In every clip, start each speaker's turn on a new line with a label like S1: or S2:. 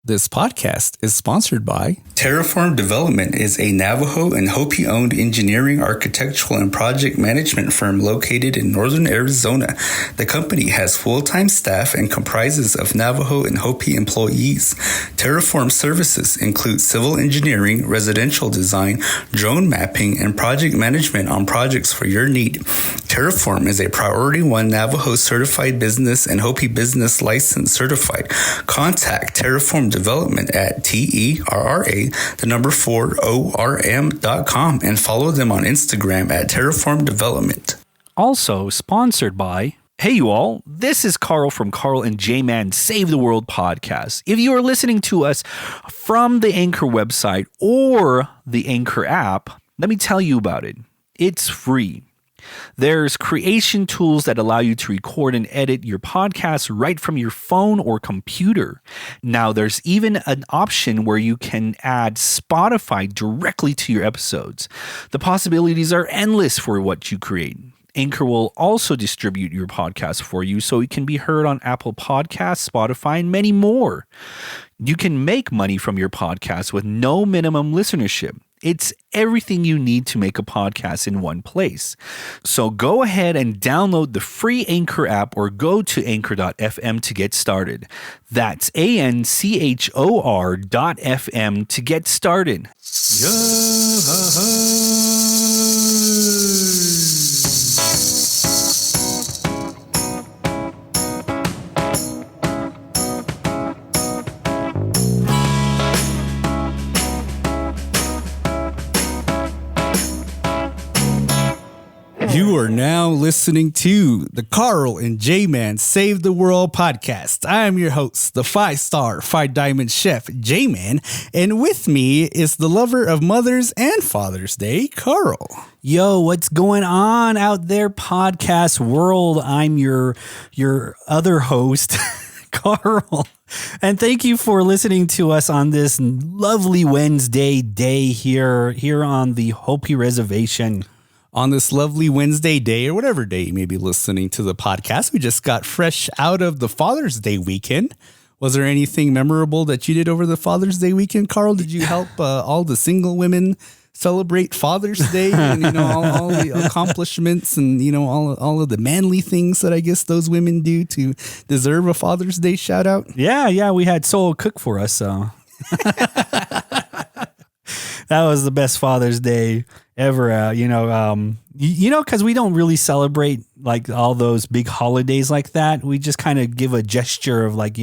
S1: This podcast is sponsored by
S2: Terraform Development is a Navajo and Hopi-owned engineering, architectural, and project management firm located in northern Arizona. The company has full-time staff and comprises of Navajo and Hopi employees. Terraform services include civil engineering, residential design, drone mapping, and project management on projects for your need. Terraform is a Priority 1 Navajo certified business and Hopi business license certified. Contact Terraform Development at TERRA4ORM.com and follow them on Instagram at Terraform Development.
S3: Also sponsored by, hey you all, this is Carl from Carl and J-Man Save the World podcast. If you are listening to us from the Anchor website or the Anchor app, let me tell you about it. It's free. There's creation tools that allow you to record and edit your podcast right from your phone or computer. Now, there's even an option where you can add Spotify directly to your episodes. The possibilities are endless for what you create. Anchor will also distribute your podcast for you so it can be heard on Apple Podcasts, Spotify, and many more. You can make money from your podcast with no minimum listenership. It's everything you need to make a podcast in one place. So go ahead and download the free Anchor app or go to anchor.fm to get started. That's ANCHOR.FM to get started.
S1: You are now listening to the Carl and J-Man Save the World podcast. I am your host, the 5-star, 5-diamond chef, J-Man, and with me is the lover of Mother's and Father's Day, Carl.
S3: Yo, what's going on out there, podcast world? I'm your other host, Carl. And thank you for listening to us on this lovely Wednesday day here on the Hopi Reservation.
S1: On this lovely Wednesday day or whatever day you may be listening to the podcast, we just got fresh out of the Father's Day weekend. Was there anything memorable that you did over the Father's Day weekend, Carl? Did you help all the single women celebrate Father's Day and, all the accomplishments and, all of the manly things that I guess those women do to deserve a Father's Day shout out?
S3: Yeah. We had Soul cook for us. So that was the best Father's Day ever, because we don't really celebrate like all those big holidays like that. We just kind of give a gesture of like,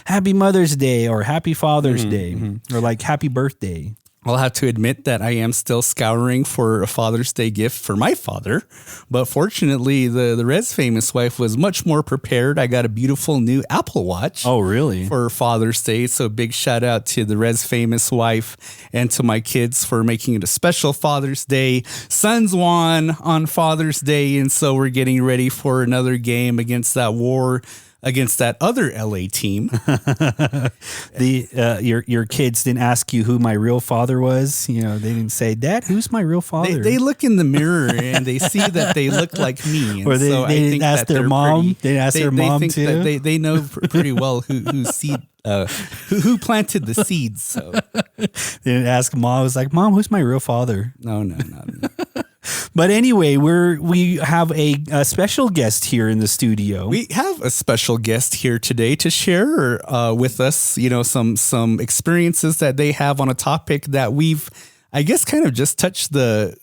S3: happy Mother's Day or happy Father's Day or like happy birthday.
S1: I'll have to admit that I am still scouring for a Father's Day gift for my father, but fortunately the Res Famous wife was much more prepared. I got a beautiful new Apple Watch.
S3: Oh, really?
S1: For Father's Day. So big shout out to the Res Famous wife and to my kids for making it a special Father's Day. Sons won on Father's Day, and so we're getting ready for another game against that war against that other LA team.
S3: Your kids didn't ask you who my real father was. They didn't say, Dad, who's my real father?
S1: They look in the mirror and they see that they look like me. And
S3: or they didn't ask their mom. They asked their mom
S1: think
S3: too.
S1: That they know pretty well who planted the seeds. So
S3: they didn't ask mom. I was like, Mom, who's my real father?
S1: No.
S3: But anyway, we have a special guest here in the studio.
S1: We have a special guest here today to share with us, some experiences that they have on a topic that we've, I guess, kind of just touched the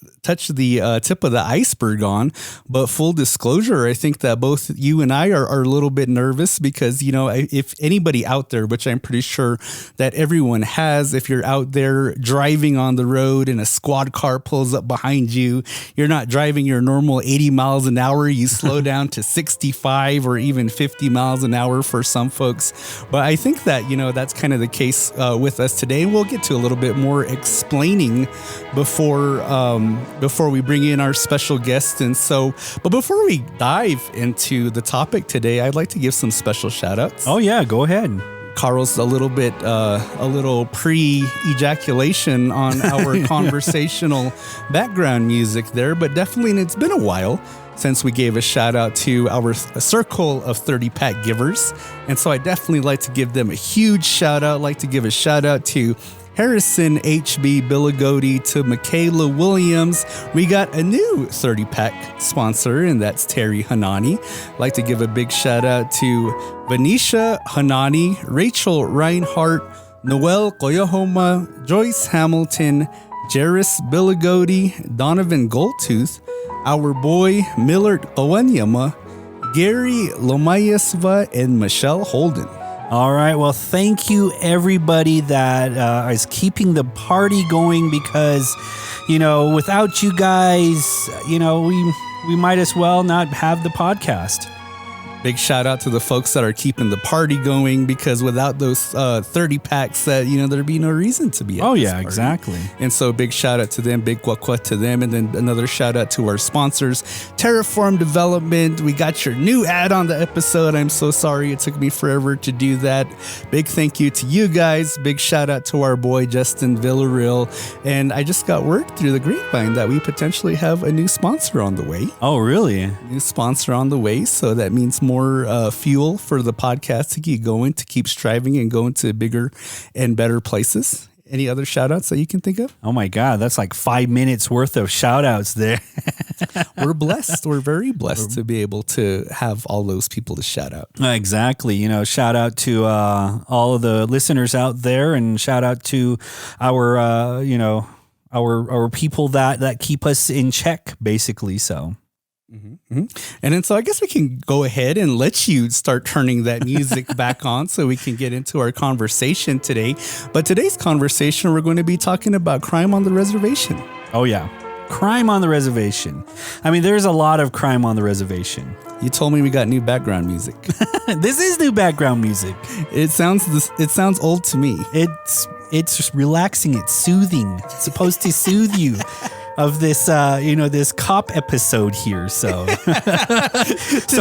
S1: tip of the iceberg on. But full disclosure, I think that both you and I are a little bit nervous because, if anybody out there, which I'm pretty sure that everyone has, if you're out there driving on the road and a squad car pulls up behind you, you're not driving your normal 80 miles an hour. You slow down to 65 or even 50 miles an hour for some folks. But I think that, that's kind of the case with us today. And we'll get to a little bit more explaining before we bring in our special guest. And so, but before we dive into the topic today, I'd like to give some special shout outs.
S3: Oh yeah, go ahead.
S1: Carl's a little pre-ejaculation on our conversational background music there, but definitely it's been a while since we gave a shout out to our circle of 30-pack givers. And so I definitely like to give them a huge shout out. Like to give a shout out to Harrison HB Billigody, to Michaela Williams. We got a new 30-pack sponsor, and that's Terry Hanani. Like to give a big shout out to Venetia Hanani, Rachel Reinhart, Noel Koyohoma, Joyce Hamilton, Jarvis Billigody, Donovan Goldtooth, our boy Millard Qumyintewa, Gary Lomayesva, and Michelle Holden.
S3: All right. Well, thank you, everybody that is keeping the party going, because, without you guys, we might as well not have the podcast.
S1: Big shout out to the folks that are keeping the party going, because without those 30 packs, there'd be no reason to be at this party.
S3: Exactly.
S2: And so big shout out to them, big kwakwa to them. And then another shout out to our sponsors, Terraform Development. We got your new ad on the episode. I'm so sorry it took me forever to do that. Big thank you to you guys. Big shout out to our boy, Justin Villarreal. And I just got word through the grapevine that we potentially have a new sponsor on the way.
S3: Oh, really?
S2: New sponsor on the way. So that means more fuel for the podcast to keep going, to keep striving and going to bigger and better places. Any other shout outs that you can think of?
S3: Oh my God, that's like 5 minutes worth of shout outs there.
S2: We're blessed. We're very blessed to be able to have all those people to shout out.
S3: Exactly. Shout out to all of the listeners out there, and shout out to our, our people that keep us in check, basically. So.
S2: And then so I guess we can go ahead and let you start turning that music back on so we can get into our conversation today. But today's conversation, we're going to be talking about crime on the reservation.
S3: Oh, yeah. Crime on the reservation. I mean, there's a lot of crime on the reservation.
S2: You told me we got new background music.
S3: This is new background music.
S2: It sounds old to me.
S3: It's just relaxing. It's soothing. It's supposed to soothe you. Of this, this cop episode here, so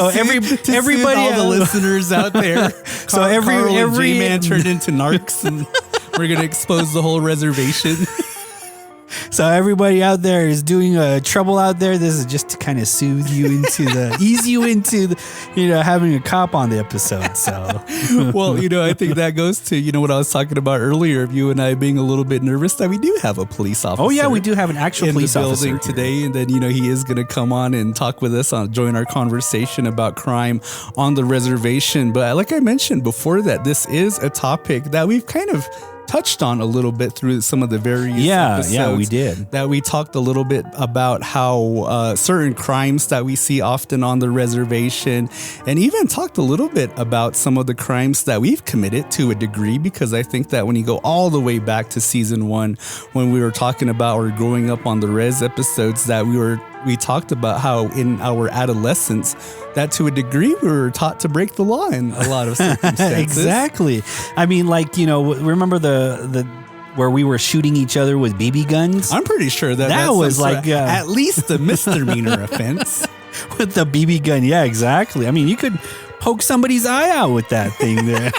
S3: everybody,
S2: all the listeners out there.
S3: So every
S2: man turned into narcs, and we're gonna expose the whole reservation.
S3: So everybody out there is doing trouble out there. This is just to kind of soothe you ease you into having a cop on the episode. So,
S2: well, I think that goes to, what I was talking about earlier of you and I being a little bit nervous that we do have a police officer.
S3: Oh yeah, we do have an actual police officer
S2: in the building today. And then, he is going to come on and talk with us, join our conversation about crime on the reservation. But like I mentioned before that, this is a topic that we've kind of touched on a little bit through some of the various episodes.
S3: Yeah, we did.
S2: That we talked a little bit about how certain crimes that we see often on the reservation, and even talked a little bit about some of the crimes that we've committed to a degree, because I think that when you go all the way back to season 1, when we were talking about or growing up on the res episodes, that we talked about how in our adolescence that to a degree we were taught to break the law in a lot of circumstances.
S3: Exactly. I mean, remember the where we were shooting each other with BB guns?
S2: I'm pretty sure that
S3: was like
S2: at least a misdemeanor offense.
S3: With the BB gun. Yeah, exactly. I mean, you could poke somebody's eye out with that thing there.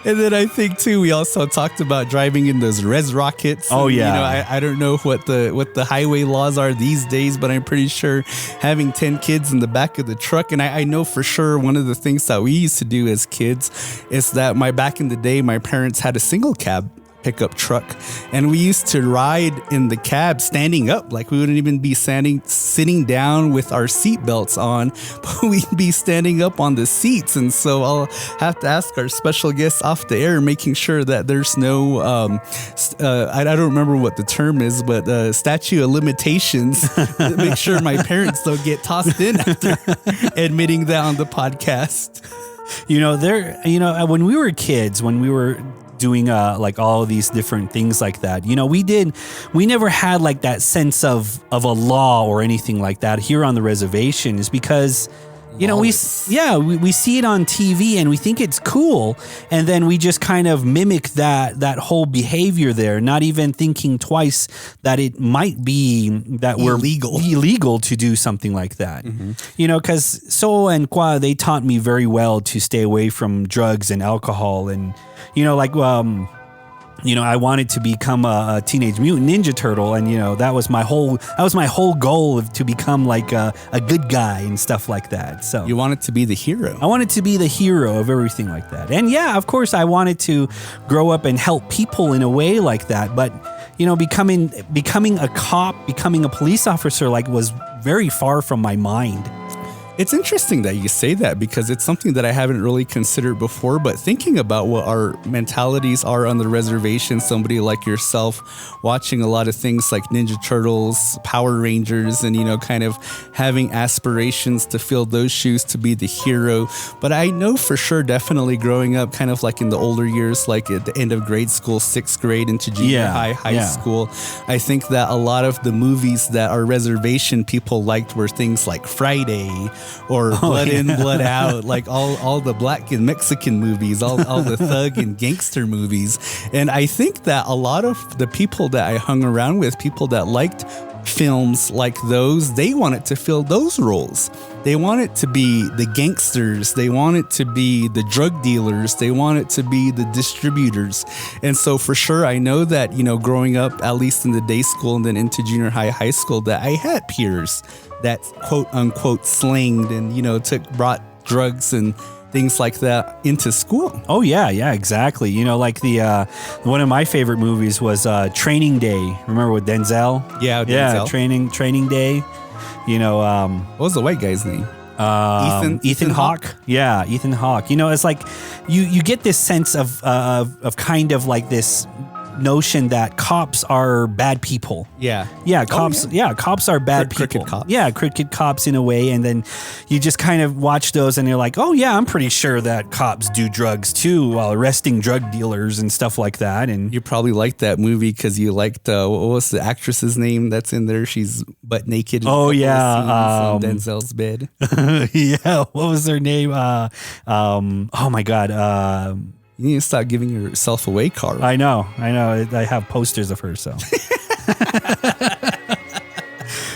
S2: And then I think too, we also talked about driving in those res rockets.
S3: Oh yeah.
S2: And, I don't know what the highway laws are these days, but I'm pretty sure having 10 kids in the back of the truck. And I know for sure one of the things that we used to do as kids is that back in the day, my parents had a single cab pickup truck, and we used to ride in the cab standing up. Like we wouldn't even be sitting down with our seat belts on, but we'd be standing up on the seats. And so I'll have to ask our special guests off the air, making sure that there's no I don't remember what the term is, but statute of limitations. Make sure my parents don't get tossed in after admitting that on the podcast.
S3: When we were kids, when we were doing like all of these different things like that, we never had like that sense of a law or anything like that here on the reservation, is because You know, we see it on TV and we think it's cool, and then we just kind of mimic that whole behavior there, not even thinking twice that it might be that we're illegal to do something like that. You know, because So and Kwa, they taught me very well to stay away from drugs and alcohol, and you know, like you know, I wanted to become a Teenage Mutant Ninja Turtle, and you know, that was my whole goal to become like a good guy and stuff like that. So
S1: you wanted to be the hero.
S3: I wanted to be the hero of everything like that. And yeah, of course, I wanted to grow up and help people in a way like that. But you know, becoming a cop, becoming a police officer, like, was very far from my mind.
S1: It's interesting that you say that, because it's something that I haven't really considered before, but thinking about what our mentalities are on the reservation, somebody like yourself watching a lot of things like Ninja Turtles, Power Rangers, and, you know, kind of having aspirations to fill those shoes to be the hero. But I know for sure, definitely growing up kind of like in the older years, like at the end of grade school, 6th grade into junior high school, I think that a lot of the movies that our reservation people liked were things like Friday, or Blood In, Blood Out, like all the black and Mexican movies, all the thug and gangster movies. And I think that a lot of the people that I hung around with, people that liked films like those, they wanted to fill those roles. They wanted to be the gangsters. They wanted to be the drug dealers. They wanted to be the distributors. And so for sure, I know that, you know, growing up, at least in the day school and then into junior high school, that I had peers that quote unquote slanged and, you know, brought drugs and things like that into school.
S3: Oh yeah, exactly. You know, like the one of my favorite movies was Training Day. Remember with Denzel?
S1: Yeah,
S3: Training Day. You know,
S1: what was the white guy's name?
S3: Ethan Hawke. Yeah, Ethan Hawke. You know, it's like you get this sense of kind of like this notion that cops are bad people. Cops are bad people.
S1: Crooked cops.
S3: Yeah, crooked cops in a way. And then you just kind of watch those and you're like, oh yeah, I'm pretty sure that cops do drugs too, while arresting drug dealers and stuff like that. And
S1: you probably liked that movie because you liked what was the actress's name that's in there? She's butt naked.
S3: Oh yeah,
S1: on Denzel's bed.
S3: Yeah, what was her name? Oh my God.
S1: You need to stop giving yourself away, Carl.
S3: I know. I have posters of her, so.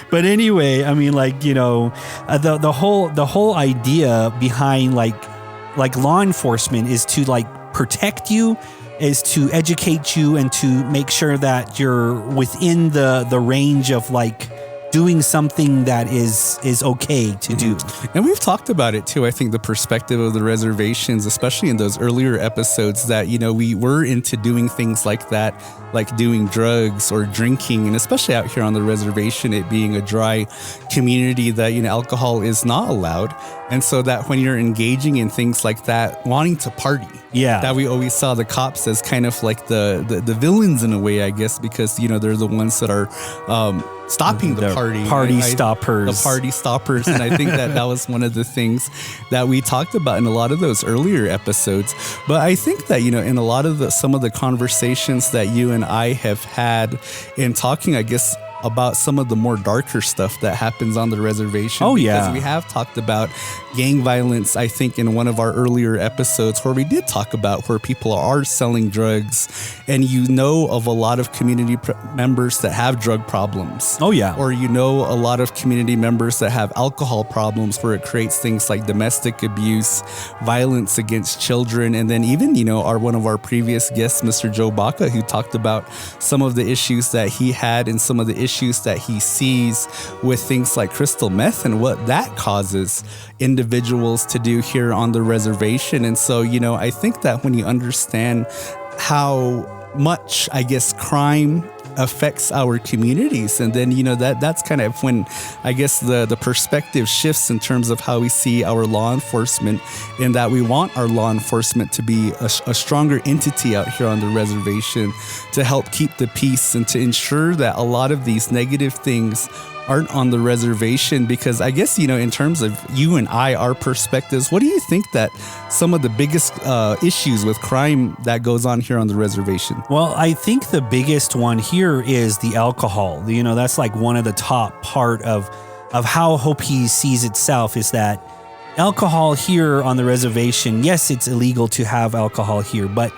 S3: But anyway, I mean, like, you know, the whole idea behind like law enforcement is to like protect you, is to educate you, and to make sure that you're within the range of like doing something that is okay to do.
S1: And we've talked about it too. I think the perspective of the reservations, especially in those earlier episodes, that, you know, we were into doing things like that, like doing drugs or drinking, and especially out here on the reservation, it being a dry community that, you know, alcohol is not allowed. And so that when you're engaging in things like that, wanting to party, that we always saw the cops as kind of like the villains in a way, I guess, because, you know, they're the ones that are stopping the party stoppers. And I think that was one of the things that we talked about in a lot of those earlier episodes. But I think that, you know, in a lot of some of the conversations that you and I have had in talking, I guess, about some of the more darker stuff that happens on the reservation. Because we have talked about gang violence, I think, in one of our earlier episodes, where we did talk about where people are selling drugs, and you know of a lot of community members that have drug problems.
S3: Oh yeah.
S1: Or you know a lot of community members that have alcohol problems, where it creates things like domestic abuse, violence against children. And then even, you know, one of our previous guests, Mr. Joe Baca, who talked about some of the issues that he had and some of the issues that he sees with things like crystal meth and what that causes individuals to do here on the reservation. And so, you know, I think that when you understand how much, I guess, crime affects our communities, and then, you know, that's kind of when I guess the perspective shifts in terms of how we see our law enforcement, in that we want our law enforcement to be a stronger entity out here on the reservation to help keep the peace and to ensure that a lot of these negative things aren't on the reservation. Because I guess, you know, in terms of you and I, our perspectives, what do you think that some of the biggest issues with crime that goes on here on the reservation?
S3: Well, I think the biggest one here is the alcohol. You know, that's like one of the top part of how Hopi sees itself, is that alcohol here on the reservation, yes, it's illegal to have alcohol here, but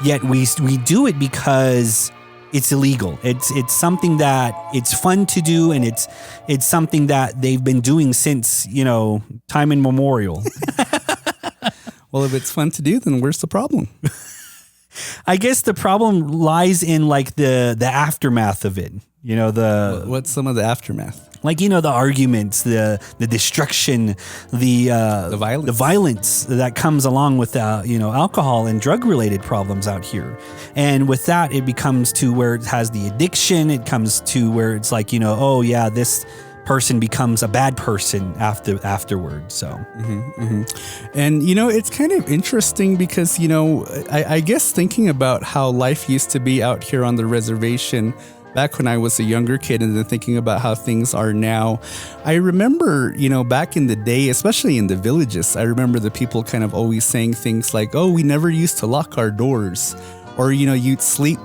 S3: yet we do it because it's illegal. It's something that it's fun to do, and it's something that they've been doing since, time immemorial.
S1: Well, if it's fun to do, then where's the problem?
S3: I guess the problem lies in like the aftermath of it.
S1: What's some of the aftermath?
S3: Like, the arguments, the destruction, the violence that comes along with, alcohol and drug related problems out here. And with that, it becomes to where it has the addiction. It comes to where it's like, this person becomes a bad person afterward. So,
S1: And, it's kind of interesting because, I guess thinking about how life used to be out here on the reservation back when I was a younger kid, and then thinking about how things are now, I remember, back in the day, especially in the villages, I remember the people kind of always saying things like, oh, we never used to lock our doors, or, you'd sleep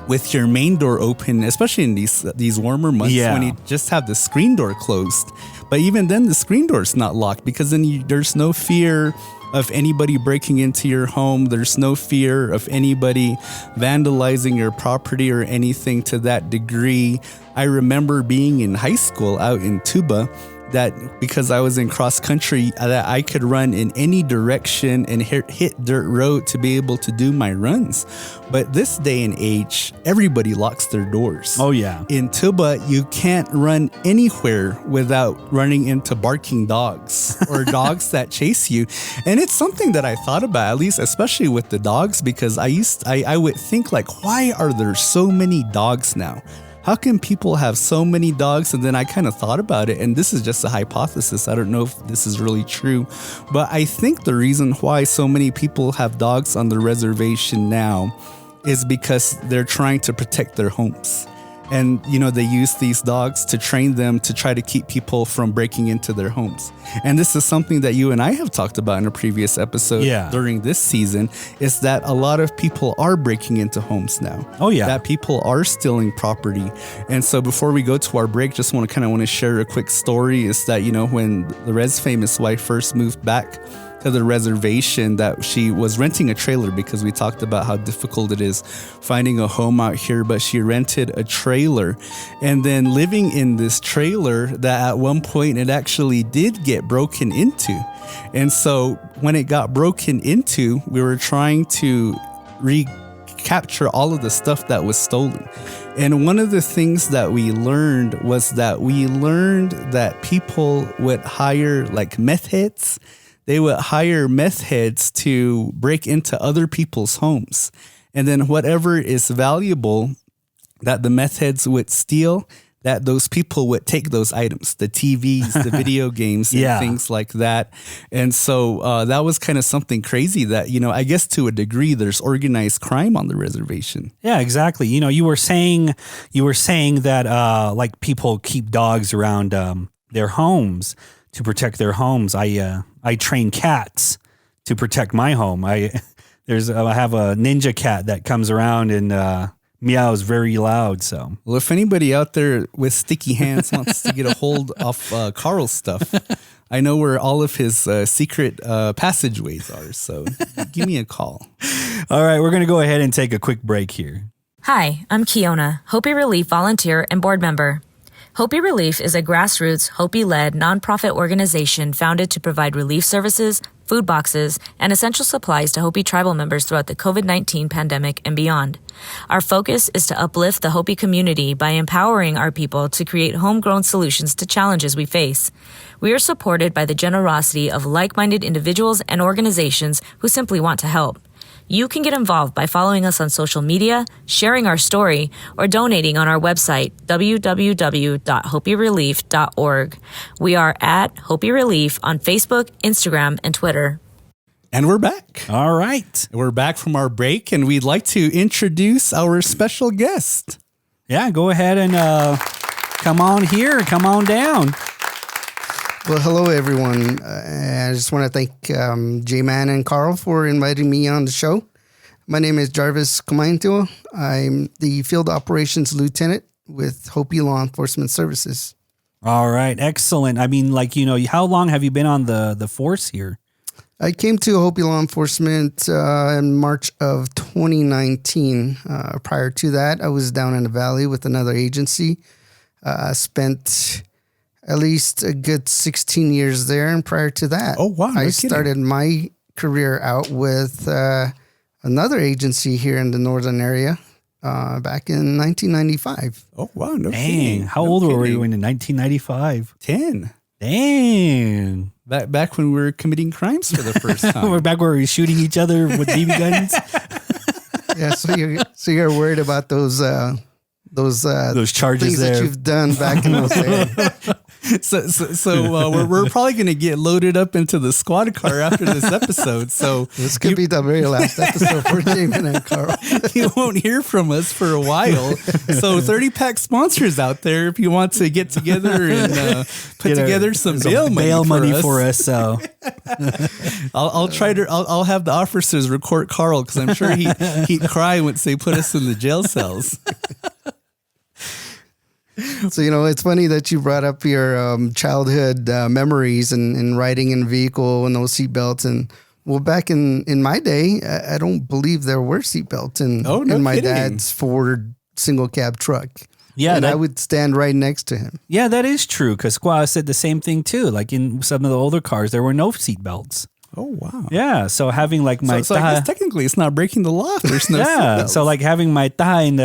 S1: with your main door open, especially in these warmer months when you just have the screen door closed. But even then, the screen door's not locked, because then there's no fear of anybody breaking into your home. There's no fear of anybody vandalizing your property or anything to that degree. I remember being in high school out in Tuba, that because I was in cross country, that I could run in any direction and hit dirt road to be able to do my runs. But this day and age, everybody locks their doors.
S3: Oh yeah.
S1: In Tuba, you can't run anywhere without running into barking dogs or dogs that chase you. And it's something that I thought about, at least especially with the dogs, because I would think like, why are there so many dogs now? How can people have so many dogs? And then I kind of thought about it, and this is just a hypothesis. I don't know if this is really true, but I think the reason why so many people have dogs on the reservation now is because they're trying to protect their homes. And, they use these dogs to train them to try to keep people from breaking into their homes. And this is something that you and I have talked about in a previous episode during this season, is that a lot of people are breaking into homes now.
S3: Oh, yeah.
S1: That people are stealing property. And so before we go to our break, just want to share a quick story, is that, when the Rez famous wife first moved back to the reservation, that she was renting a trailer, because we talked about how difficult it is finding a home out here, but she rented a trailer, and then living in this trailer that at one point it actually did get broken into. And so when it got broken into, we were trying to recapture all of the stuff that was stolen. And one of the things that we learned was that people would hire like meth heads. They would hire meth heads to break into other people's homes. And then whatever is valuable that the meth heads would steal, that those people would take those items, the TVs, the video games, and things like that. And so that was kind of something crazy that, I guess to a degree, there's organized crime on the reservation.
S3: Yeah, exactly. You were saying that like people keep dogs around their homes to protect their homes. I train cats to protect my home. I have a ninja cat that comes around and meows very loud. So,
S1: well, if anybody out there with sticky hands wants to get a hold of Carl's stuff, I know where all of his secret passageways are. So give me a call.
S3: All right, we're going to go ahead and take a quick break here.
S4: Hi, I'm Kiona, Hopi Relief volunteer and board member. Hopi Relief is a grassroots, Hopi-led nonprofit organization founded to provide relief services, food boxes, and essential supplies to Hopi tribal members throughout the COVID-19 pandemic and beyond. Our focus is to uplift the Hopi community by empowering our people to create homegrown solutions to challenges we face. We are supported by the generosity of like-minded individuals and organizations who simply want to help. You can get involved by following us on social media, sharing our story, or donating on our website, www.hopirelief.org. We are at Hopi Relief on Facebook, Instagram, and Twitter.
S1: And we're back.
S3: All right.
S1: We're back from our break, and we'd like to introduce our special guest.
S3: Yeah, go ahead and come on here. Come on down.
S5: Well, hello, everyone. I just want to thank J-Man and Carl for inviting me on the show. My name is Jarvis Qumyintewa. I'm the Field Operations Lieutenant with Hopi Law Enforcement Services.
S3: All right, excellent. I mean, like, how long have you been on the force here?
S5: I came to Hopi law enforcement in March of 2019. Prior to that, I was down in the valley with another agency. Spent at least a good 16 years there. And prior to that, I started my career out with another agency here in the northern area back in 1995.
S1: Oh, wow. No
S3: Dang.
S1: kidding.
S3: How old were you in 1995?
S1: 10.
S3: Dang.
S1: Back when we were committing crimes for the first time.
S3: We're back where we were shooting each other with BB guns.
S5: Yeah, so you're worried about those
S3: charges
S5: things
S3: there
S5: that you've done back in those days.
S1: So we're probably going to get loaded up into the squad car after this episode. So
S5: this could be the very last episode for Jamin and Carl.
S1: You won't hear from us for a while. So 30-pack sponsors out there, if you want to get together and put together some bail money
S3: for us. So
S1: I'll have the officers record Carl because I'm sure he'd cry once they put us in the jail cells.
S5: So, it's funny that you brought up your childhood memories and riding in a vehicle and those seatbelts. And well, back in my day, I don't believe there were seatbelts in my dad's Ford single cab truck.
S3: Yeah,
S5: and I would stand right next to him.
S3: Yeah, that is true. Because Squaw said the same thing too. Like in some of the older cars, there were no seatbelts.
S1: Oh, wow.
S3: Yeah. So having like my
S1: so I guess technically it's not breaking the law. There's no seatbelts.
S3: So like having my taha in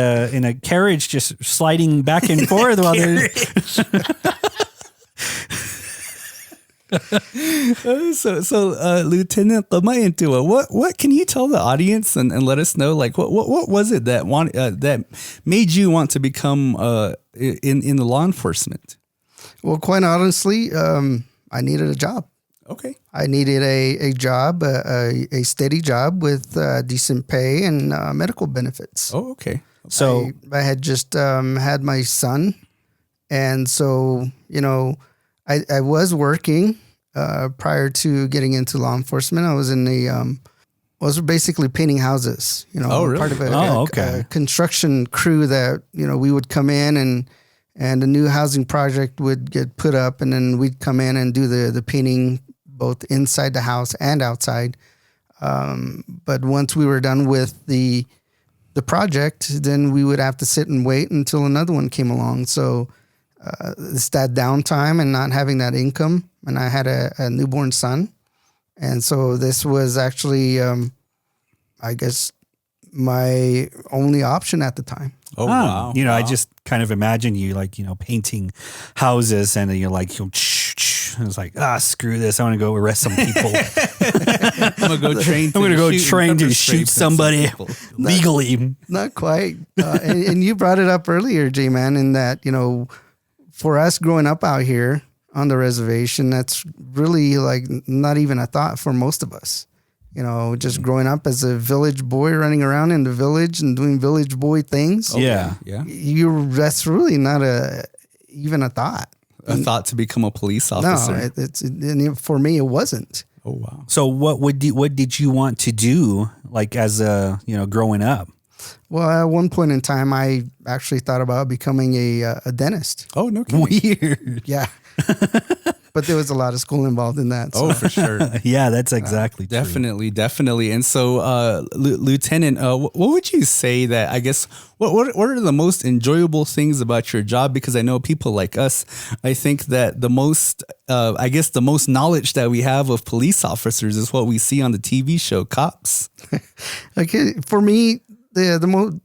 S3: a carriage just sliding back and forth while there's
S2: Lieutenant Qumyintewa, what can you tell the audience and let us know, like what was it that that made you want to become in the law enforcement?
S5: Well, quite honestly, I needed a job.
S2: Okay.
S5: I needed a job, a steady job with decent pay and medical benefits.
S2: Oh, okay.
S3: So
S5: I had just had my son. And so, I was working prior to getting into law enforcement. I was in was basically painting houses,
S2: Oh, really?
S5: Part of a construction crew that, we would come in and a new housing project would get put up, and then we'd come in and do the painting both inside the house and outside. But once we were done with the project, then we would have to sit and wait until another one came along. So it's that downtime and not having that income. And I had a newborn son. And so this was actually, I guess, my only option at the time.
S2: Oh, wow.
S3: Wow. I just kind of imagine you like, painting houses and you're like, it's like, screw this. I want to go arrest some people.
S2: I'm going to go
S3: train to shoot somebody legally.
S5: Not quite. And you brought it up earlier, J-Man, in that, for us growing up out here on the reservation, that's really like not even a thought for most of us. Just growing up as a village boy running around in the village and doing village boy things.
S3: Yeah.
S5: That's really not even a thought.
S2: A thought to become a police officer.
S5: No, for me, it wasn't.
S2: Oh, wow.
S3: So what did you want to do like as growing up?
S5: Well, at one point in time, I actually thought about becoming a dentist.
S2: Oh, no kidding.
S3: Weird.
S5: Yeah. But there was a lot of school involved in that. So.
S2: Oh, for sure.
S3: Yeah, that's exactly true.
S2: Definitely. And so, Lieutenant, what would you say that, I guess, what are the most enjoyable things about your job? Because I know people like us, I think that the most knowledge that we have of police officers is what we see on the TV show Cops.
S5: Okay, for me, the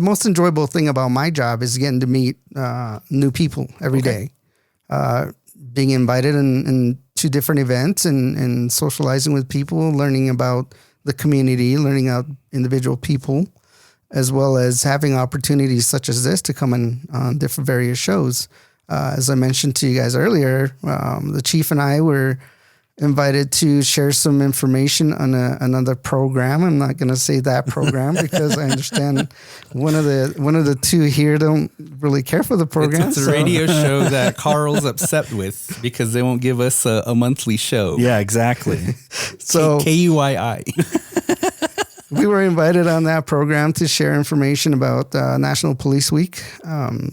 S5: most enjoyable thing about my job is getting to meet new people every day. Being invited to different events and socializing with people, learning about the community, learning about individual people, as well as having opportunities such as this to come on different various shows. As I mentioned to you guys earlier, the chief and I were invited to share some information on another program. I'm not going to say that program because I understand one of the two here don't really care for the program.
S2: It's a radio show that Carl's upset with because they won't give us a monthly show.
S3: Yeah, exactly.
S5: So
S2: KUII.
S5: we were invited on that program to share information about National Police Week.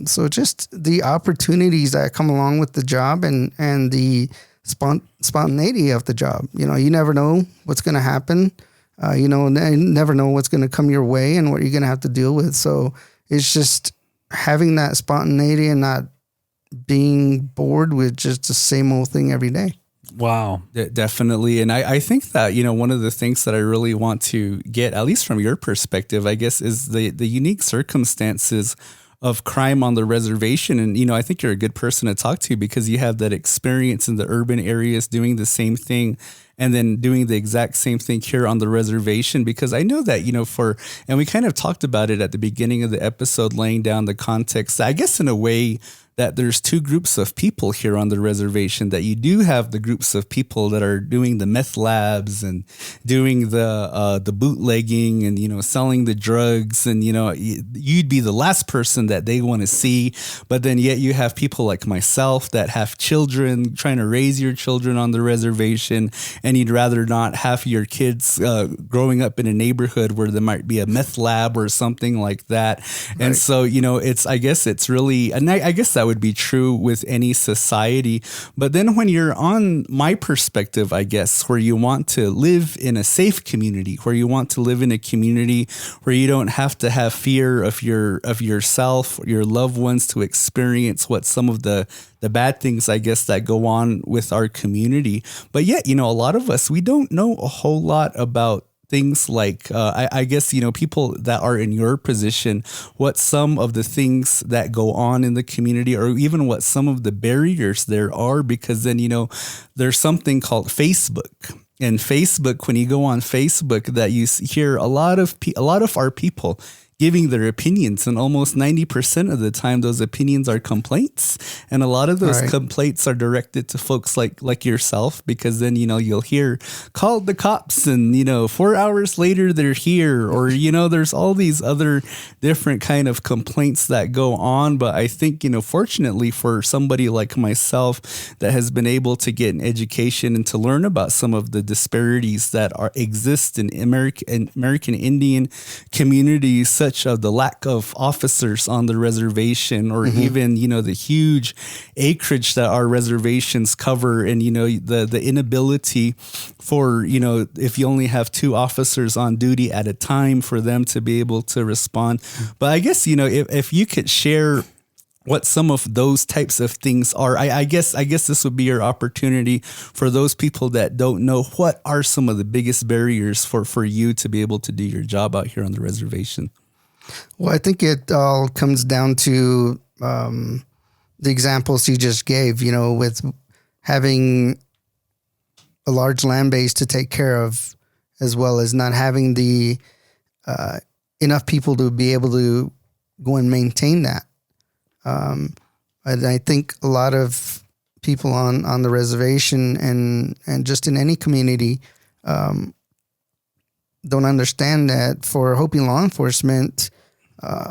S5: So just the opportunities that come along with the job and the spontaneity of the job. You know, you never know what's going to happen. You never know what's going to come your way and what you're going to have to deal with. So it's just having that spontaneity and not being bored with just the same old thing every day.
S3: Wow.
S1: Definitely. And I think that, you know, one of the things that I really want to get, at least from your perspective, I guess, is the unique circumstances of crime on the reservation. And, you know, I think you're a good person to talk to because you have that experience in the urban areas doing the same thing and then doing the exact same thing here on the reservation. Because I know that, you know, and we kind of talked about it at the beginning of the episode, laying down the context, I guess, in a way that there's two groups of people here on the reservation, that you do have the groups of people that are doing the meth labs and doing the bootlegging and, you know, selling the drugs. And, you know, you'd be the last person that they want to see. But then yet you have people like myself that have children, trying to raise your children on the reservation. And you'd rather not have your kids growing up in a neighborhood where there might be a meth lab or something like that. Right. And so, you know, I guess it's really, and I guess that would be true with any society. But then when you're on my perspective, I guess, where you want to live in a safe community, where you want to live in a community where you don't have to have fear of yourself, your loved ones, to experience what some of the bad things, I guess, that go on with our community. But yet, you know, a lot of us, we don't know a whole lot about things like, I guess, you know, people that are in your position, what some of the things that go on in the community, or even what some of the barriers there are, because then, you know, there's something called Facebook. And Facebook, when you go on Facebook, that you hear a lot of our people giving their opinions, and almost 90% of the time those opinions are complaints, and a lot of those complaints are directed to folks like yourself, because then, you know, you'll hear called the cops and, you know, 4 hours later they're here, or, you know, there's all these other different kind of complaints that go on. But I think, you know, fortunately for somebody like myself that has been able to get an education and to learn about some of the disparities that exist in American Indian communities, such of the lack of officers on the reservation, or even, you know, the huge acreage that our reservations cover, and, you know, the inability for, you know, if you only have 2 officers on duty at a time, for them to be able to respond. But I guess, you know, if you could share what some of those types of things are, I guess this would be your opportunity for those people that don't know, what are some of the biggest barriers for you to be able to do your job out here on the reservation?
S5: Well, I think it all comes down to the examples you just gave, you know, with having a large land base to take care of, as well as not having the enough people to be able to go and maintain that. And I think a lot of people on the reservation and just in any community don't understand that for Hopi law enforcement,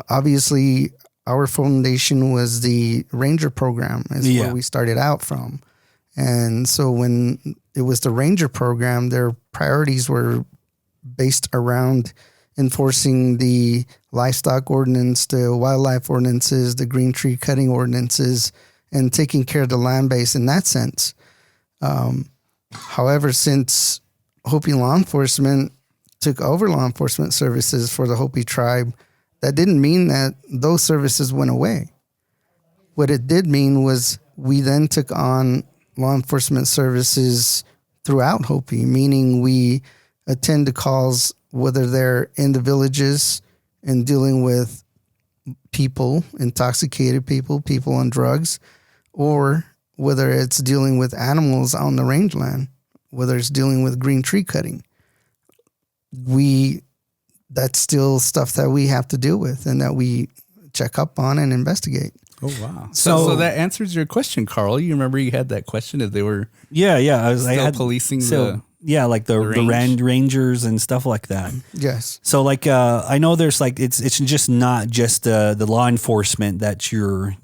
S5: obviously our foundation was the Ranger program, is where we started out from. And so when it was the Ranger program, their priorities were based around enforcing the livestock ordinance, the wildlife ordinances, the green tree cutting ordinances, and taking care of the land base in that sense. However, since Hopi law enforcement took over law enforcement services for the Hopi tribe, that didn't mean that those services went away. What it did mean was we then took on law enforcement services throughout Hopi, meaning we attend to calls, whether they're in the villages and dealing with people, intoxicated people on drugs, or whether it's dealing with animals on the rangeland, whether it's dealing with green tree cutting. That's still stuff that we have to deal with and that we check up on and investigate.
S1: Oh, wow. So that answers your question, Carl. You remember you had that question if they were
S3: I had
S1: policing
S3: like the rangers and stuff like that.
S5: Yes.
S3: So like I know there's like it's just not just the law enforcement that you're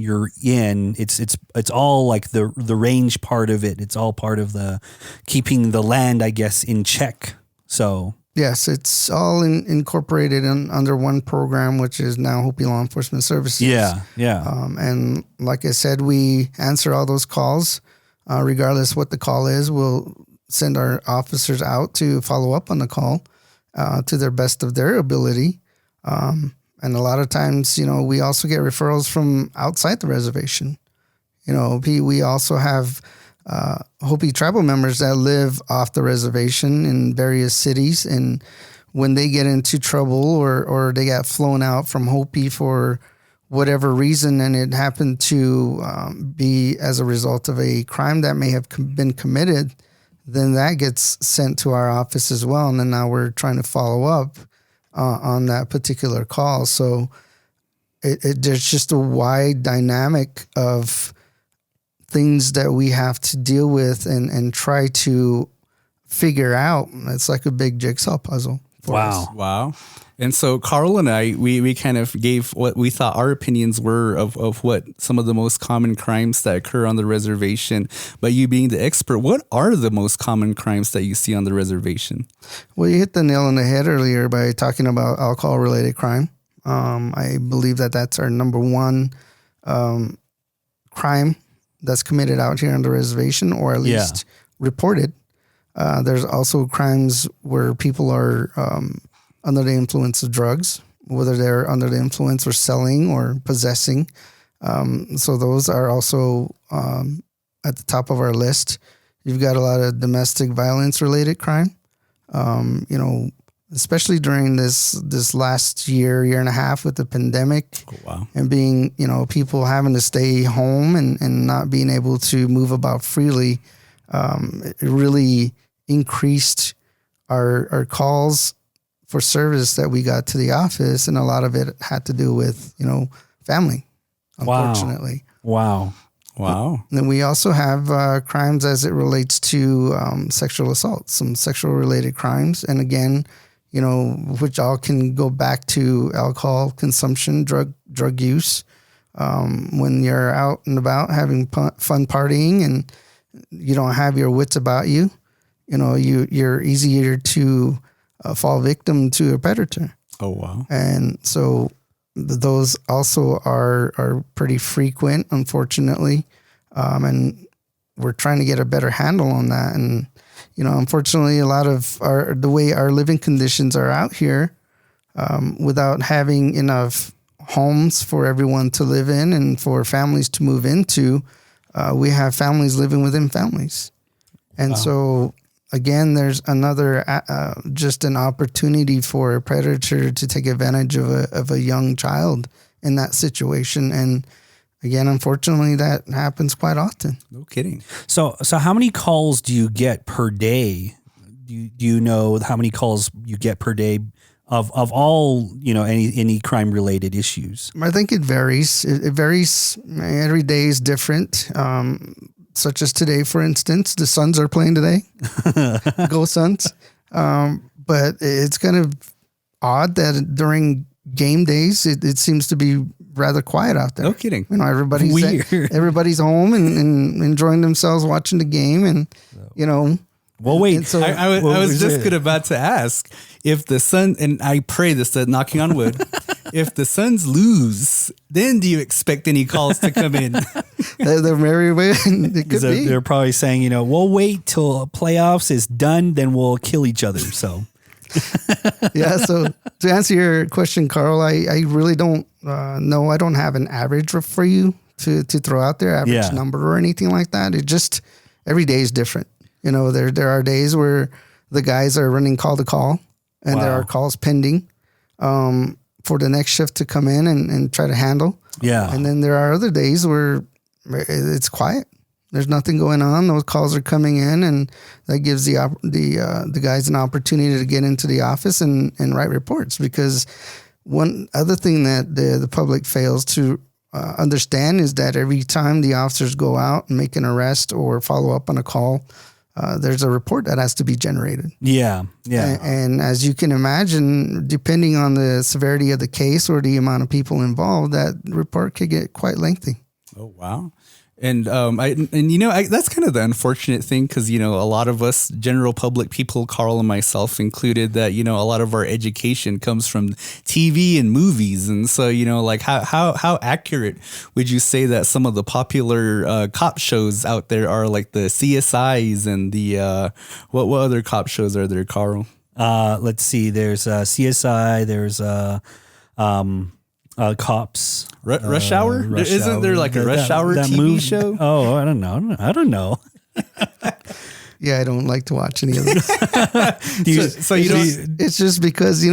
S3: in. It's all like the range part of it. It's all part of the keeping the land, I guess, in check. So
S5: Yes, it's all incorporated under one program, which is now Hopi Law Enforcement Services.
S3: Yeah.
S5: And like I said, we answer all those calls, regardless what the call is. We'll send our officers out to follow up on the call to their best of their ability. And a lot of times, we also get referrals from outside the reservation. We also have Hopi tribal members that live off the reservation in various cities, and when they get into trouble or they got flown out from Hopi for whatever reason, and it happened to be as a result of a crime that may have been committed, then that gets sent to our office as well, and then now we're trying to follow up on that particular call. So there's just a wide dynamic of things that we have to deal with and try to figure out. It's like a big jigsaw puzzle for us.
S1: Wow. And so Carl and I, we kind of gave what we thought our opinions were of what some of the most common crimes that occur on the reservation. But you being the expert, what are the most common crimes that you see on the reservation?
S5: Well, you hit the nail on the head earlier by talking about alcohol-related crime. I believe that's our number one crime that's committed out here on the reservation, or at least reported. There's also crimes where people are under the influence of drugs, whether they're under the influence or selling or possessing. So those are also at the top of our list. You've got a lot of domestic violence related crime. Especially during this last year and a half with the pandemic.
S1: Oh, wow.
S5: And being, people having to stay home and not being able to move about freely, it really increased our calls for service that we got to the office. And a lot of it had to do with, family, unfortunately.
S3: Wow.
S1: Wow.
S5: And then we also have crimes as it relates to sexual assault, some sexual related crimes. And again, which all can go back to alcohol consumption, drug use. When you're out and about having fun partying and you don't have your wits about you, you're easier to fall victim to a predator.
S1: Oh, wow.
S5: And so those also are pretty frequent, unfortunately. And we're trying to get a better handle on that. And unfortunately, a lot of the way our living conditions are out here, without having enough homes for everyone to live in and for families to move into, we have families living within families. And so, again, there's another just an opportunity for a predator to take advantage of a young child in that situation. And again, unfortunately, that happens quite often.
S1: No kidding.
S3: So how many calls do you get per day? Do you know how many calls you get per day of all, any crime related issues?
S5: I think it varies. It varies. Every day is different. Such as today, for instance, the Suns are playing today. Go Suns. But it's kind of odd that during game days, it seems to be rather quiet out there.
S1: No kidding.
S5: Everybody's
S1: Weird.
S5: Everybody's home and enjoying themselves watching the game, and
S3: Well, wait.
S5: So
S1: I was just about to ask if the Sun, and I pray this, knocking on wood, if the Suns lose, then do you expect any calls to come in?
S5: the merry way it could be.
S3: They're probably saying, we'll wait till playoffs is done, then we'll kill each other. So.
S5: Yeah. So to answer your question, Carl, I really don't know. I don't have an average for you to throw out there, average number or anything like that. It just, every day is different. There are days where the guys are running call to call and there are calls pending for the next shift to come in and try to handle.
S3: Yeah.
S5: And then there are other days where it's quiet. There's nothing going on. Those calls are coming in, and that gives the guys an opportunity to get into the office and write reports. Because one other thing that the public fails to understand is that every time the officers go out and make an arrest or follow up on a call, there's a report that has to be generated.
S3: Yeah. Yeah.
S5: And as you can imagine, depending on the severity of the case or the amount of people involved, that report could get quite lengthy.
S1: Oh, wow. And that's kind of the unfortunate thing because, a lot of us general public people, Carl and myself included, that, a lot of our education comes from TV and movies. And so, like how accurate would you say that some of the popular cop shows out there are, like the CSIs and the what other cop shows are there, Carl?
S3: Let's see. There's CSI. There's Cops.
S1: Rush Hour? Isn't
S3: Hour.
S1: there like a Rush Hour
S3: that
S1: TV
S3: movie
S1: show?
S3: Oh, I don't know.
S5: Yeah, I don't like to watch any of this. It's just because,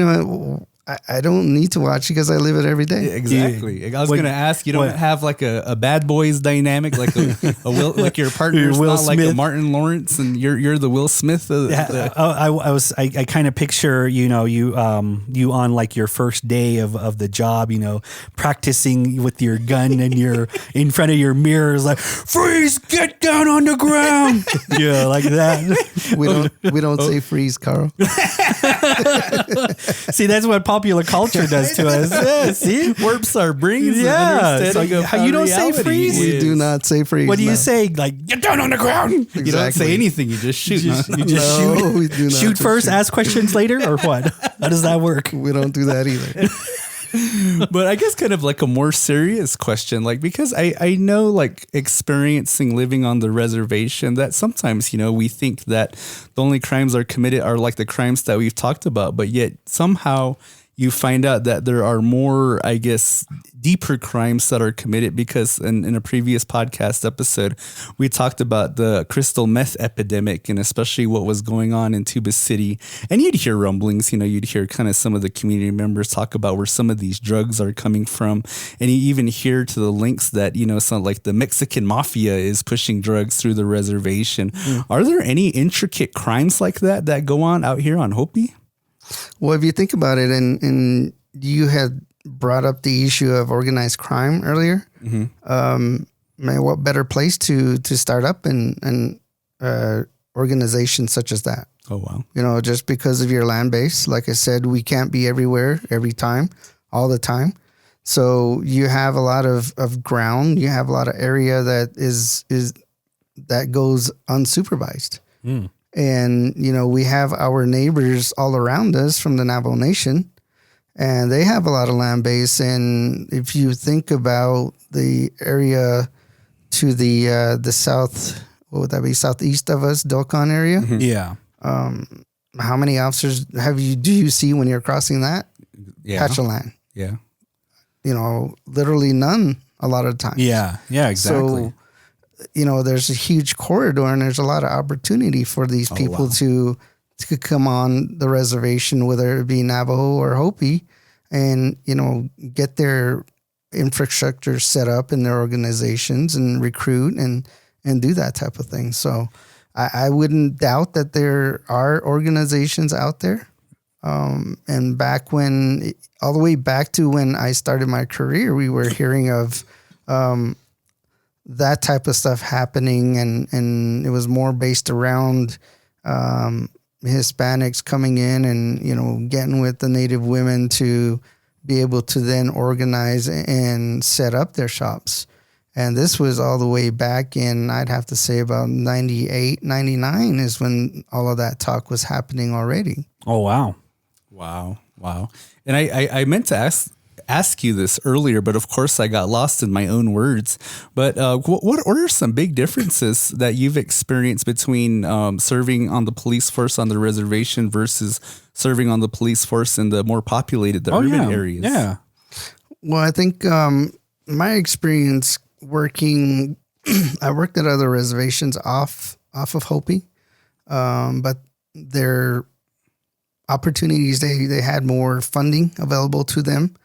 S5: I don't need to watch because I live it every day.
S1: Yeah, exactly. I was going to ask, you don't have like a bad boys dynamic, like like your partner's
S3: Will
S1: not
S3: Smith.
S1: like a Martin Lawrence and you're the Will Smith.
S3: I kind of picture, you on like your first day of the job, practicing with your gun and you're in front of your mirrors like, freeze, get down on the ground. Yeah, like that.
S5: We don't say freeze, Carl.
S3: See, that's what popular culture does to us. Yeah, see?
S1: Warps our brains.
S3: Yeah. So you don't say freeze?
S5: We do not say freeze.
S3: What do you say? Like, get down on the ground.
S5: Exactly.
S1: You don't say anything. You just shoot.
S3: You just
S5: No,
S3: shoot.
S5: we do not
S3: Shoot first, ask questions later, or what? How does that work?
S5: We don't do that either.
S1: But I guess kind of like a more serious question, like, because I know, like, experiencing living on the reservation, that sometimes, we think that the only crimes are committed are like the crimes that we've talked about, but yet somehow you find out that there are more, I guess, deeper crimes that are committed, because in a previous podcast episode, we talked about the crystal meth epidemic and especially what was going on in Tuba City. And you'd hear rumblings, you'd hear kind of some of the community members talk about where some of these drugs are coming from. And you even hear to the links that, some like the Mexican mafia is pushing drugs through the reservation. Are there any intricate crimes like that go on out here on Hopi?
S5: Well, if you think about it, and you had brought up the issue of organized crime earlier, man, what better place to start up an organization such as that?
S1: Oh, wow.
S5: Just because of your land base. Like I said, we can't be everywhere, every time, all the time. So you have a lot of ground. You have a lot of area that is that goes unsupervised. And, we have our neighbors all around us from the Navajo Nation, and they have a lot of land base. And if you think about the area to the south, what would that be? Southeast of us, Dolcon area.
S3: Yeah.
S5: How many officers do you see when you're crossing that patch of land?
S1: Yeah.
S5: Literally none a lot of times.
S3: Yeah. Yeah, exactly.
S5: So, there's a huge corridor and there's a lot of opportunity for these people to come on the reservation, whether it be Navajo or Hopi, and, get their infrastructure set up in their organizations and recruit and do that type of thing. So I wouldn't doubt that there are organizations out there. And all the way back to when I started my career, we were hearing of, that type of stuff happening, and it was more based around Hispanics coming in and, getting with the Native women to be able to then organize and set up their shops. And this was all the way back in, I'd have to say about 98, 99 is when all of that talk was happening already.
S3: Oh, wow.
S1: Wow. And I meant to ask you this earlier, but of course I got lost in my own words. But what are some big differences that you've experienced between serving on the police force on the reservation versus serving on the police force in the more populated, urban areas?
S3: Yeah.
S5: Well, I think my experience working, I worked at other reservations off of Hopi, but their opportunities, they had more funding available to them.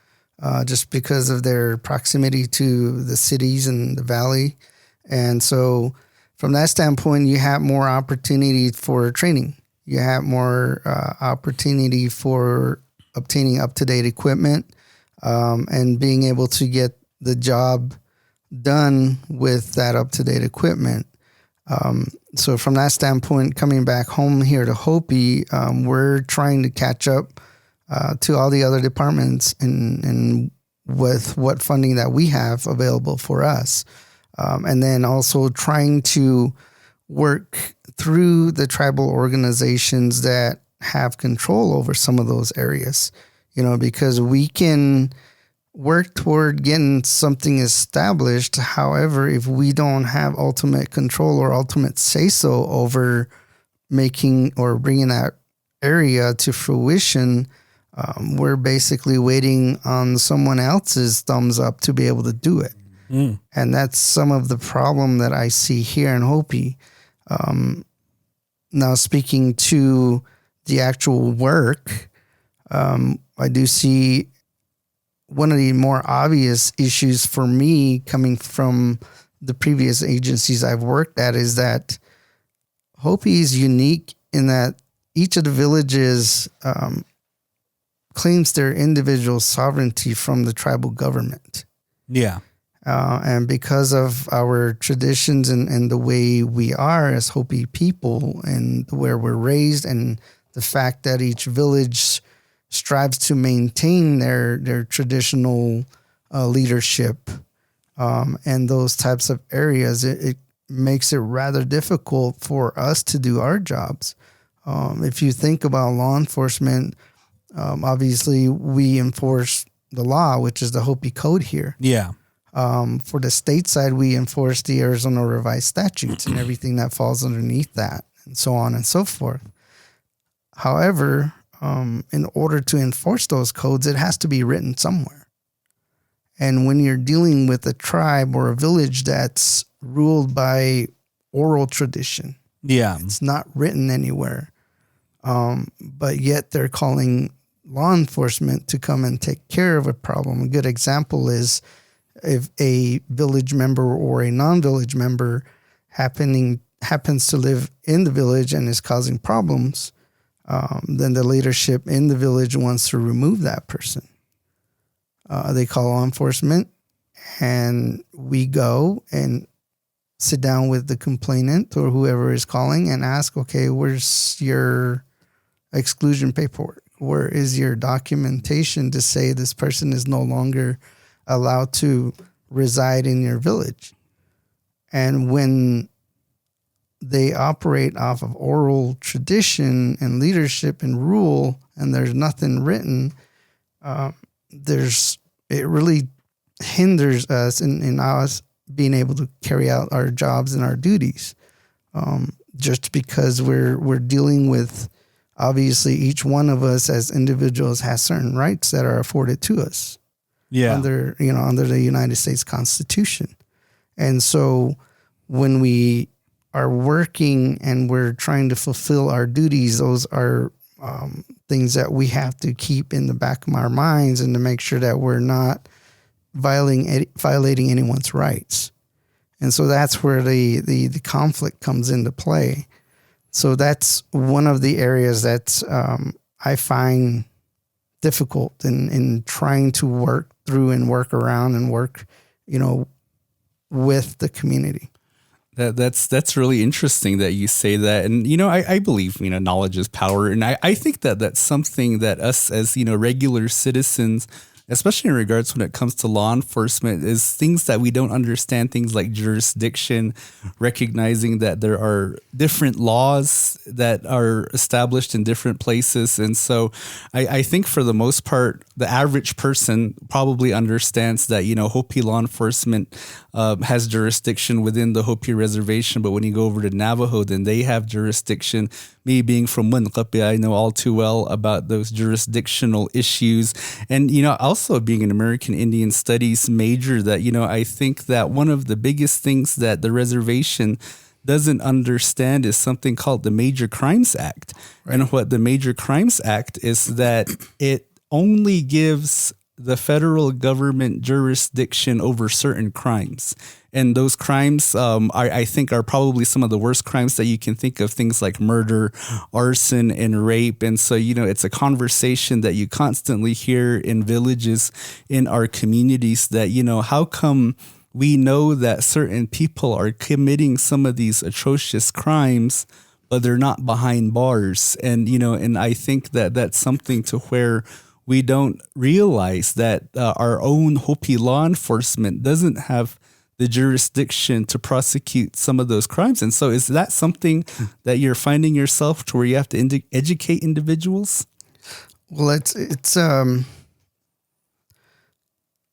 S5: Just because of their proximity to the cities and the valley. And so from that standpoint, you have more opportunity for training. You have more opportunity for obtaining up-to-date equipment and being able to get the job done with that up-to-date equipment. So from that standpoint, coming back home here to Hopi, we're trying to catch up to all the other departments and with what funding that we have available for us. And then also trying to work through the tribal organizations that have control over some of those areas, because we can work toward getting something established. However, if we don't have ultimate control or ultimate say-so over making or bringing that area to fruition, we're basically waiting on someone else's thumbs up to be able to do it. And that's some of the problem that I see here in Hopi. Now, speaking to the actual work, I do see one of the more obvious issues for me coming from the previous agencies I've worked at is that Hopi is unique in that each of the villages claims their individual sovereignty from the tribal government.
S3: Yeah.
S5: And because of our traditions and the way we are as Hopi people and where we're raised and the fact that each village strives to maintain their traditional leadership and those types of areas, it makes it rather difficult for us to do our jobs. If you think about law enforcement, obviously we enforce the law, which is the Hopi Code here.
S3: Yeah.
S5: For the state side, we enforce the Arizona Revised Statutes and everything that falls underneath that, and so on and so forth. However, in order to enforce those codes, it has to be written somewhere. And when you're dealing with a tribe or a village that's ruled by oral tradition, it's not written anywhere. But yet they're calling law enforcement to come and take care of a problem. A good example is if a village member or a non-village member happens to live in the village and is causing problems, then the leadership in the village wants to remove that person. They call law enforcement, and we go and sit down with the complainant or whoever is calling and ask, okay, where's your exclusion paperwork? Where is your documentation to say this person is no longer allowed to reside in your village? And when they operate off of oral tradition and leadership and rule, and there's nothing written, it really hinders us in us being able to carry out our jobs and our duties. Just because we're dealing with, obviously, each one of us as individuals has certain rights that are afforded to us. Under the United States Constitution. And so when we are working and we're trying to fulfill our duties, those are things that we have to keep in the back of our minds and to make sure that we're not violating anyone's rights. And so that's where the conflict comes into play. So that's one of the areas that I find difficult in trying to work through and work around and work, with the community.
S1: That's really interesting that you say that. And, I believe, knowledge is power. And I think that that's something that us as, regular citizens, especially in regards when it comes to law enforcement, is things that we don't understand, things like jurisdiction, recognizing that there are different laws that are established in different places. And so I think for the most part, the average person probably understands that, Hopi law enforcement has jurisdiction within the Hopi Reservation. But when you go over to Navajo, then they have jurisdiction. Me being from Munkapi, I know all too well about those jurisdictional issues. And, also being an American Indian Studies major, that, I think that one of the biggest things that the reservation doesn't understand is something called the Major Crimes Act. Right. And what the Major Crimes Act is that it only gives the federal government jurisdiction over certain crimes. And those crimes, I think, are probably some of the worst crimes that you can think of, things like murder, arson, and rape. And so, it's a conversation that you constantly hear in villages, in our communities, that, how come we know that certain people are committing some of these atrocious crimes, but they're not behind bars? And, and I think that that's something to where we don't realize that our own Hopi law enforcement doesn't have the jurisdiction to prosecute some of those crimes. And so is that something that you're finding yourself to where you have to educate individuals?
S5: Well,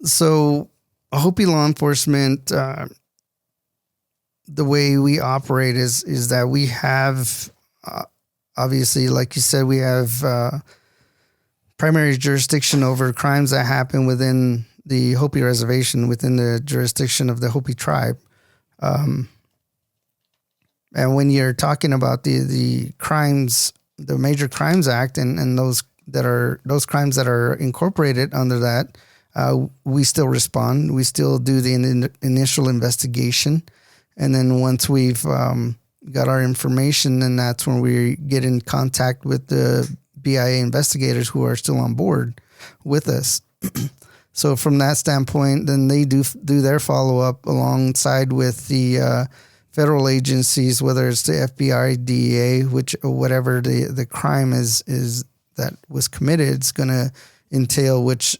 S5: so Hopi law enforcement, the way we operate is that we have, obviously, like you said, we have primary jurisdiction over crimes that happen within the Hopi Reservation, within the jurisdiction of the Hopi tribe. And when you're talking about the crimes, the Major Crimes Act, and those crimes that are incorporated under that, we still respond. We still do the initial investigation. And then once we've got our information, then that's when we get in contact with the BIA investigators who are still on board with us. So from that standpoint, then they do their follow-up alongside with the federal agencies, whether it's the FBI, DEA, whatever the crime is that was committed, it's going to entail which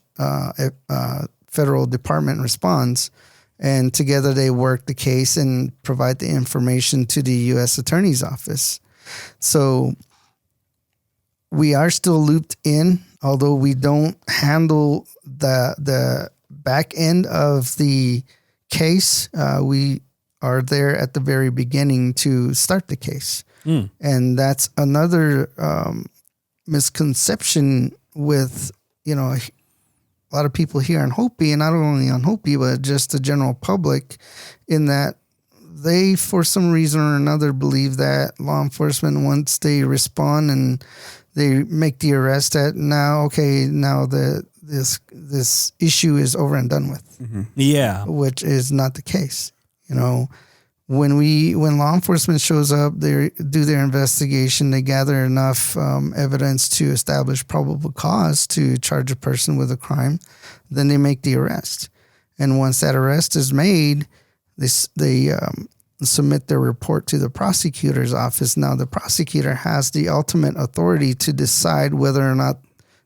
S5: federal department responds. And together they work the case and provide the information to the U.S. Attorney's Office. So we are still looped in, although we don't handle the back end of the case. We are there at the very beginning to start the case. And that's another misconception with, a lot of people here in Hopi, and not only on Hopi, but just the general public, in that they, for some reason or another, believe that law enforcement, once they respond and they make the arrest, that now this issue is over and done with.
S3: Mm-hmm. Yeah,
S5: which is not the case. When law enforcement shows up, they do their investigation, they gather enough evidence to establish probable cause to charge a person with a crime, then they make the arrest. And once that arrest is made, they submit their report to the prosecutor's office. Now the prosecutor has the ultimate authority to decide whether or not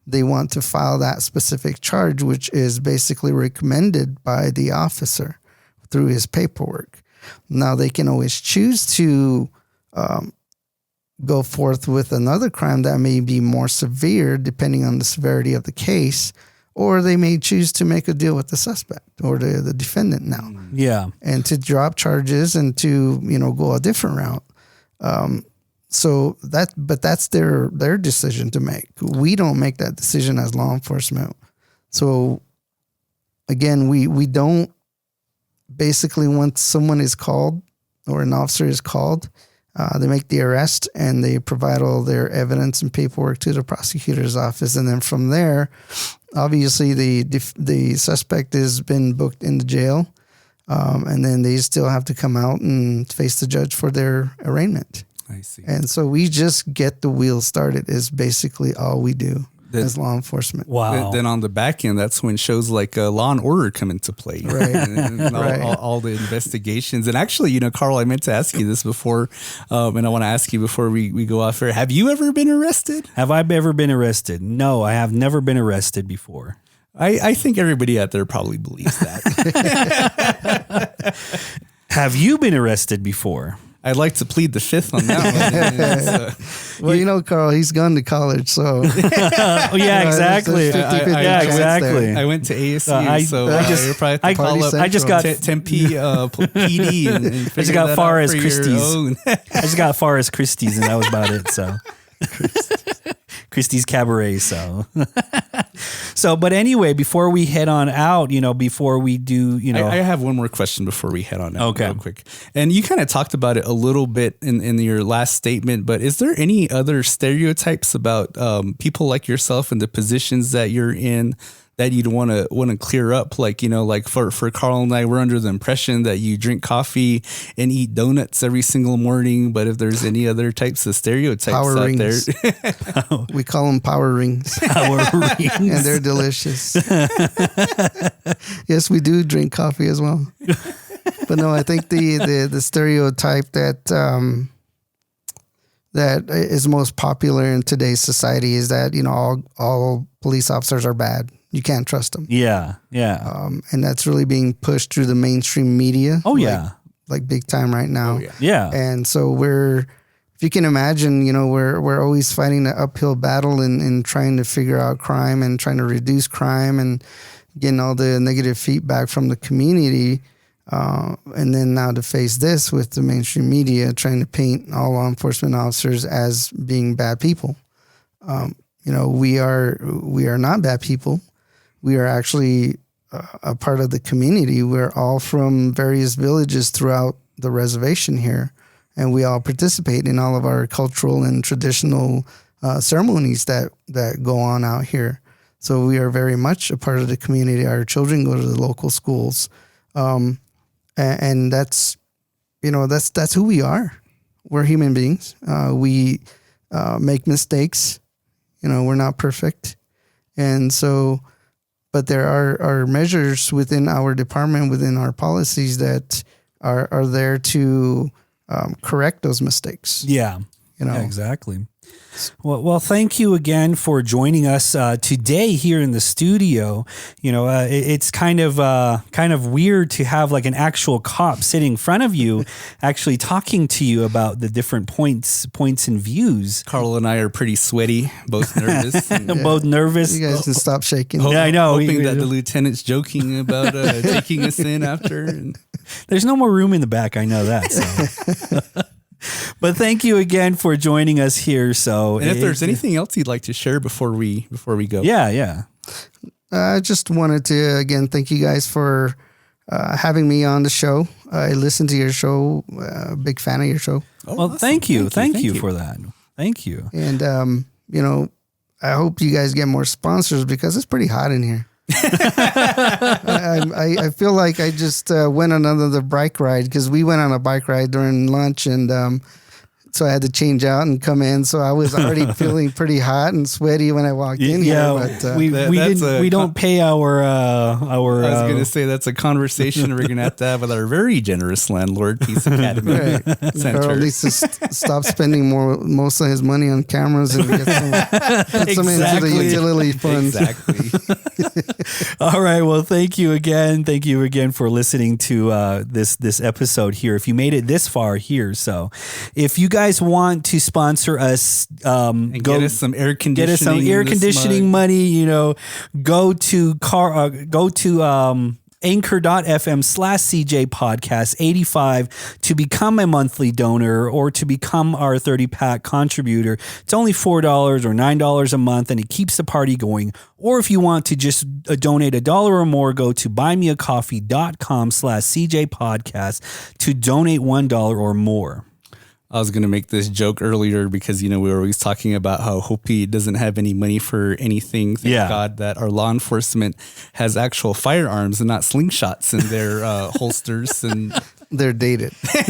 S5: they want to file that specific charge, which is basically recommended by the officer through his paperwork. Now they can always choose to go forth with another crime that may be more severe depending on the severity of the case, or they may choose to make a deal with the suspect or the defendant now.
S3: Yeah.
S5: And to drop charges and to, go a different route. But that's their decision to make. We don't make that decision as law enforcement. So again, we don't, basically, once someone is called or an officer is called, they make the arrest and they provide all their evidence and paperwork to the prosecutor's office. And then from there, obviously the suspect has been booked in the jail. And then they still have to come out and face the judge for their arraignment.
S1: I see.
S5: And so we just get the wheel started is basically all we do as law enforcement.
S3: Wow.
S1: Then on the back end, that's when shows like Law and Order come into play.
S5: Right.
S1: And all the investigations. And actually, Carl, I meant to ask you this before, and I want to ask you before we go off air. Have you ever been arrested?
S3: Have I ever been arrested? No, I have never been arrested before.
S1: I think everybody out there probably believes that.
S3: Have you been arrested before?
S1: I'd like to plead the fifth on that one.
S5: Well, Carl, he's gone to college, so.
S3: Oh, yeah, exactly. Exactly.
S1: I went to ASU,
S3: I just got
S1: Tempe PD. And
S3: I just got far as Christie's. I just got far as Christie's, and that was about it. So. Christie's Cabaret. But anyway, before we head on out, before we do,
S1: I have one more question before we head on out.
S3: Okay.
S1: Real quick. And you kind of talked about it a little bit in your last statement, but is there any other stereotypes about people like yourself and the positions that you're in that you'd want to clear up? Like, like for Carl and I, we're under the impression that you drink coffee and eat donuts every single morning. But if there's any other types of stereotypes
S5: power
S1: out
S5: rings.
S1: there,
S5: we call them power rings.
S3: Power rings.
S5: And they're delicious. Yes, we do drink coffee as well. But no, I think the stereotype that is most popular in today's society is that, all police officers are bad. you can't trust them.
S3: Yeah.
S5: And that's really being pushed through the mainstream media.
S3: Oh, yeah.
S5: Like big time right now.
S1: Oh, yeah.
S5: And so if you can imagine, we're always fighting the uphill battle in trying to figure out crime and trying to reduce crime and getting all the negative feedback from the community. And then now to face this with the mainstream media trying to paint all law enforcement officers as being bad people. We are not bad people. We are actually a part of the community. We're all from various villages throughout the reservation here, and we all participate in all of our cultural and traditional ceremonies that go on out here. So we are very much a part of the community. Our children go to the local schools, and that's who we are. We're human beings. We make mistakes. We're not perfect, and so. But there are measures within our department, within our policies that are there to correct those mistakes.
S3: Yeah. Yeah, exactly. Well, thank you again for joining us today here in the studio. It's kind of weird to have like an actual cop sitting in front of you, actually talking to you about the different points and views.
S1: Carl and I are pretty sweaty, both nervous.
S3: Both nervous.
S5: You guys can stop shaking.
S3: Yeah, I know.
S1: Hoping that the lieutenant's joking about taking us in after. And
S3: there's no more room in the back. I know that. So. But thank you again for joining us here. So,
S1: and if there's anything else you'd like to share before we go,
S3: yeah.
S5: I just wanted to again thank you guys for having me on the show. I listened to your show. Big fan of your show.
S3: Oh, well, awesome. Thank you for that. Thank you.
S5: And I hope you guys get more sponsors because it's pretty hot in here. I feel like I just went on another bike ride because we went on a bike ride during lunch, and so I had to change out and come in. So I was already feeling pretty hot and sweaty when I walked in here. But
S3: we don't pay our.
S1: I was going to say that's a conversation we're going to have with our very generous landlord, Peace Academy Center.
S5: Carl needs to stop spending most of his money on cameras and get some into the utility fund.
S1: Exactly.
S3: All right. Well, thank you again. Thank you again for listening to this episode here. If you made it this far here, so if you guys want to sponsor us,
S1: get us some air conditioning
S3: money. Go to anchor.fm/CJ podcast 85 to become a monthly donor or to become our 30-pack contributor. It's only $4 or $9 a month, and it keeps the party going. Or if you want to just donate $1 or more, go to buymeacoffee.com/CJ podcast to donate $1 or more.
S1: I was going to make this joke earlier because, we were always talking about how Hopi doesn't have any money for anything. Thank God that our law enforcement has actual firearms and not slingshots in their holsters. And
S5: they're dated.
S3: There's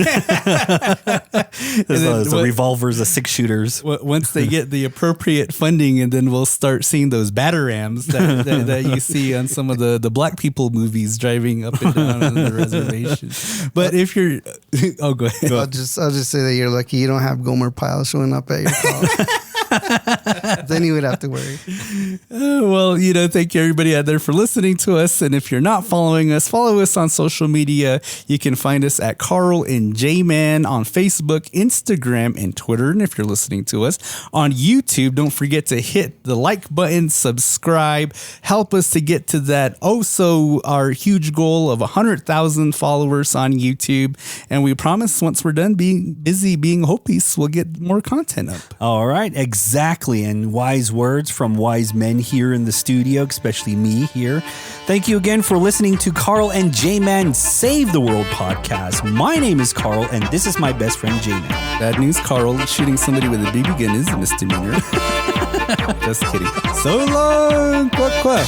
S3: the revolvers, the 6-shooters.
S1: Once they get the appropriate funding, and then we'll start seeing those batterams that you see on some of the black people movies driving up and down on the reservation. But if you're, go ahead.
S5: I'll just say that you're lucky you don't have Gomer Pyle showing up at your call. Then you would have to worry.
S1: Well, thank you everybody out there for listening to us. And if you're not following us, follow us on social media. You can find us at Carl and J-Man on Facebook, Instagram, and Twitter. And if you're listening to us on YouTube, don't forget to hit the like button, subscribe, help us to get to that our huge goal of 100,000 followers on YouTube. And we promise once we're done being busy being Hopis, we'll get more content up.
S3: All right. Exactly. And wise words from wise men here in the studio, especially me here. Thank you again for listening to Carl and J-Man Save the World podcast. My name is Carl, and this is my best friend, J-Man.
S1: Bad news, Carl. Shooting somebody with a BB gun is a misdemeanor. Just kidding. So long. Quack, quack.